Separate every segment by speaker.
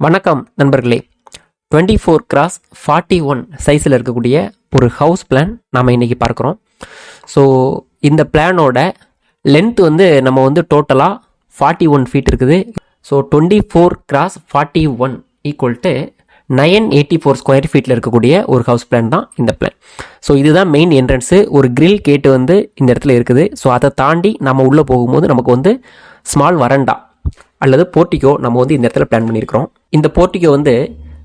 Speaker 1: வணக்கம் நண்பர்களே. 24x41 சைஸில் இருக்கக்கூடிய ஒரு ஹவுஸ் பிளான் நாம் இன்றைக்கி பார்க்குறோம். ஸோ இந்த பிளானோட லென்த் நம்ம டோட்டலாக 41 ஃபீட் இருக்குது. So 24x41 equal to 984 square ஃபீட்டில் இருக்கக்கூடிய ஒரு ஹவுஸ் பிளான் தான் இந்த பிளான். ஸோ இதுதான் மெயின் என்ட்ரன்ஸு. ஒரு கிரில் கேட்டு இந்த இடத்துல இருக்குது. ஸோ அதை தாண்டி நம்ம உள்ளே போகும்போது நமக்கு ஸ்மால் வரண்டா அல்லது போர்ட்டிகோ நம்ம இந்த இடத்துல பிளான் பண்ணியிருக்கிறோம். இந்த போர்ட்டிகோ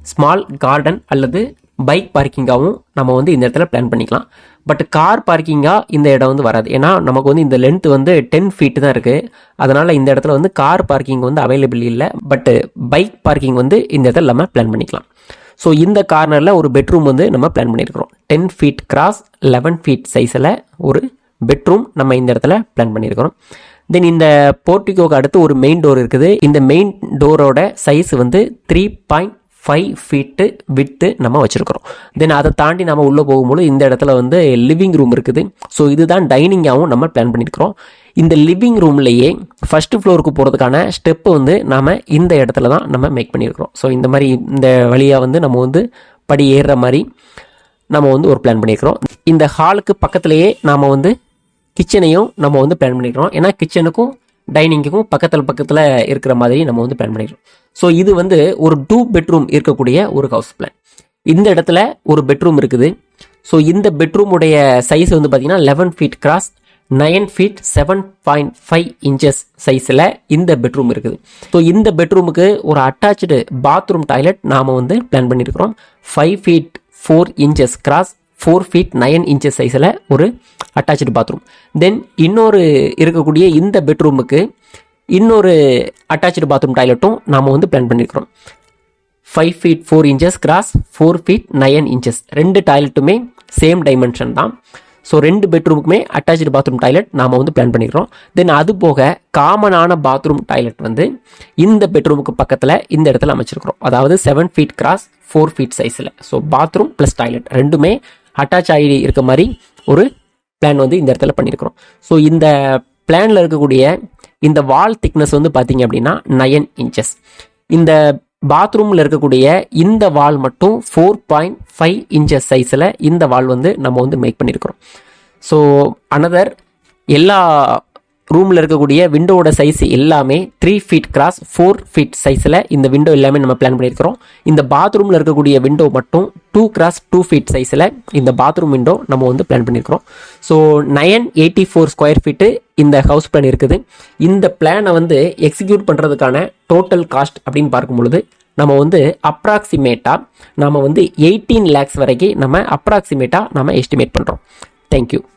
Speaker 1: ஸ்மால் கார்டன் அல்லது பைக் பார்க்கிங்காகவும் நம்ம இந்த இடத்துல பிளான் பண்ணிக்கலாம். பட் கார் பார்க்கிங்காக இந்த இடம் வராது. ஏன்னா நமக்கு இந்த லென்த் 10 ஃபீட் தான் இருக்குது. அதனால் இந்த இடத்துல கார் பார்க்கிங் அவைலபிள் இல்லை. பட் பைக் பார்க்கிங் இந்த இடத்துல நம்ம பிளான் பண்ணிக்கலாம். ஸோ இந்த கார்னரில் ஒரு பெட்ரூம் நம்ம பிளான் பண்ணியிருக்கிறோம். 10 ஃபீட் கிராஸ் 11 ஃபீட் சைஸில் ஒரு பெட்ரூம் நம்ம இந்த இடத்துல பிளான் பண்ணியிருக்கிறோம். தென் இந்த போர்ட்டிகோக்கு அடுத்து ஒரு மெயின் டோர் இருக்குது. இந்த மெயின் டோரோட சைஸ் 3.5 ஃபீட்டு விட்டு நம்ம வச்சுருக்கிறோம். தென் அதை தாண்டி நம்ம உள்ளே போகும்போது இந்த இடத்துல லிவிங் ரூம் இருக்குது. ஸோ இதுதான் டைனிங்காகவும் நம்ம பிளான் பண்ணியிருக்கிறோம். இந்த லிவிங் ரூம்லேயே ஃபர்ஸ்ட் ஃப்ளோருக்கு போகிறதுக்கான ஸ்டெப்பு நாம் இந்த இடத்துல தான் நம்ம மேக் பண்ணியிருக்கிறோம். ஸோ இந்த மாதிரி இந்த வழியாக நம்ம படி ஏறுற மாதிரி நம்ம ஒரு பிளான் பண்ணியிருக்கிறோம். இந்த ஹாலுக்கு பக்கத்துலேயே நாம் கிச்சனையும் நம்ம பிளான் பண்ணிக்கிறோம். ஏன்னா கிச்சனுக்கும் டைனிங்குக்கும் பக்கத்தில் இருக்கிற மாதிரி நம்ம பிளான் பண்ணிக்கிறோம். ஸோ இது ஒரு 2 பெட்ரூம் இருக்கக்கூடிய ஒரு ஹவுஸ் பிளான். இந்த இடத்துல ஒரு பெட்ரூம் இருக்குது. ஸோ இந்த பெட்ரூமுடைய சைஸ் பார்த்தீங்கன்னா 11 ஃபீட் கிராஸ் 9 ஃபீட் 7.5 இன்ச்சஸ் சைஸில் இந்த பெட்ரூம் இருக்குது. ஸோ இந்த பெட்ரூமுக்கு ஒரு அட்டாச்சு பாத்ரூம் டாய்லெட் நாம் பிளான் பண்ணியிருக்கிறோம். 5 feet 4 inches cross 4 feet 9 inches சைஸில் ஒரு அட்டாச்சு பாத்ரூம். தென் இன்னொரு இருக்கக்கூடிய இந்த பெட்ரூமுக்கு இன்னொரு அட்டாச்சு பாத்ரூம் டாய்லெட்டும் நாம் பிளான் பண்ணியிருக்கிறோம். 5 feet 4 inches cross 4 feet 9 inches. 2 டாய்லெட்டுமே சேம் டைமென்ஷன் தான். ஸோ 2 பெட்ரூமுக்குமே அட்டாச்சு பாத்ரூம் டாய்லெட் நாம் பிளான் பண்ணிக்கிறோம். தென் அது போக காமனான பாத்ரூம் டாய்லெட் இந்த பெட்ரூமுக்கு பக்கத்தில் இந்த இடத்துல அமைச்சிருக்கிறோம். அதாவது 7 ஃபீட் கிராஸ் 4 ஃபீட் சைஸில். ஸோ பாத்ரூம் ப்ளஸ் டாய்லெட் ரெண்டுமே அட்டாச் ஆகி இருக்க மாதிரி ஒரு பிளான் இந்த இடத்துல பண்ணியிருக்கிறோம். ஸோ இந்த பிளானில் இருக்கக்கூடிய இந்த வால் திக்னஸ் பார்த்தீங்க அப்படின்னா 9 இன்ச்சஸ். இந்த பாத்ரூமில் இருக்கக்கூடிய இந்த வால் மட்டும் 4.5 இன்ச்சஸ் சைஸில் இந்த வால் நம்ம மேக் பண்ணியிருக்கிறோம். ஸோ அனதர் எல்லா ரூமில் இருக்கக்கூடிய விண்டோவோட சைஸ் எல்லாமே 3 ஃபீட் கிராஸ் 4 ஃபீட் சைஸில் இந்த விண்டோ எல்லாமே நம்ம பிளான் பண்ணியிருக்கிறோம். இந்த பாத்ரூமில் இருக்கக்கூடிய விண்டோ மட்டும் 2 கிராஸ் 2 ஃபீட் சைஸில் இந்த பாத்ரூம் விண்டோ நம்ம பிளான் பண்ணியிருக்கிறோம். ஸோ 984 ஸ்கொயர் ஃபீட்டு இந்த ஹவுஸ் பிளான் இருக்குது. இந்த பிளானை எக்ஸிக்யூட் பண்ணுறதுக்கான டோட்டல் காஸ்ட் அப்படின்னு பார்க்கும் பொழுது நம்ம அப்ராக்சிமேட்டாக நம்ம 18 lakhs வரைக்கும் நம்ம அப்ராக்சிமேட்டாக நம்ம எஸ்டிமேட் பண்ணுறோம். தேங்க்யூ.